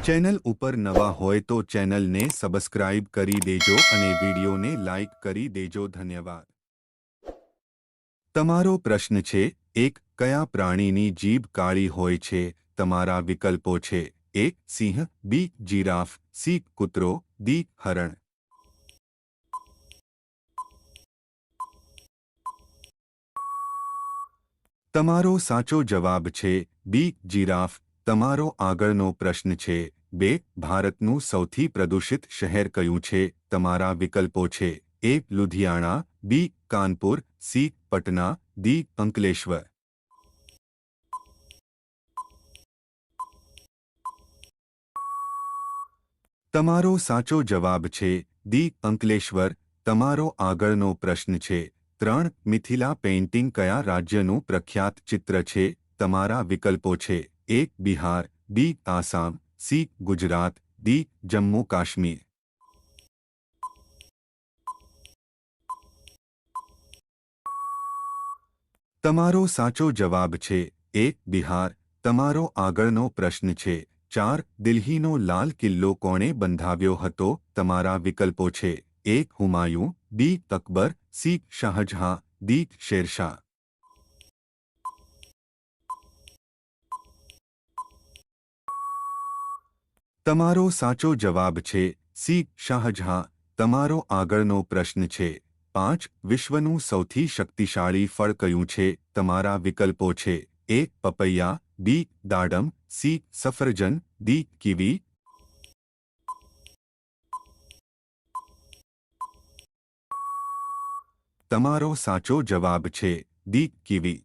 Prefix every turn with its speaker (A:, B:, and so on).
A: Channel ઉપર નવા હોય તો ચેનલને સબસ્ક્રાઇબ કરી દેજો અને વિડીયોને લાઇક કરી દેજો. ધન્યવાદ. તમારો પ્રશ્ન છે, 1. કયા પ્રાણીની જીભ કાળી હોય છે? તમારા વિકલ્પો છે: A. Singh, B. Giraffe, C. કૂતરો, D. હરણ. તમારો સાચો જવાબ છે B. જીરાફ. તમારો આગળનો પ્રશ્ન છે, 2. ભારતનું સૌથી પ્રદૂષિત શહેર કયું છે? તમારા વિકલ્પો છે: A. Ludhiana, B. Kanpur, C. Patna, D. Ankleshwar. તમારો સાચો જવાબ છે D. અંકલેશ્વર. તમારો આગળનો પ્રશ્ન છે, 3. મિથિલા પેઇન્ટિંગ કયા રાજ્યનું પ્રખ્યાત ચિત્ર છે? તમારા વિકલ્પો છે: A. Bihar, B. Assam, C. Gujarat, D. Jammu Kashmir. તમારો સાચો જવાબ છે A. બિહાર. તમારો આગળનો પ્રશ્ન છે, 4. દિલ્હીનો લાલ કિલ્લો કોણે બંધાવ્યો હતો? તમારા વિકલ્પો છે: A. હુમાયું, B. Akbar, C. Shahjahan, D. Sher Shah. તમારો સાચો જવાબ છે C. શાહજહાં. તમારો આગળનો પ્રશ્ન છે, 5. વિશ્વનું સૌથી શક્તિશાળી ફળ કયું છે? તમારા વિકલ્પો છે: A. પપૈયા, B. દાડમ, C. સફરજન, D. કીવી. તમારો સાચો જવાબ છે D. કીવી.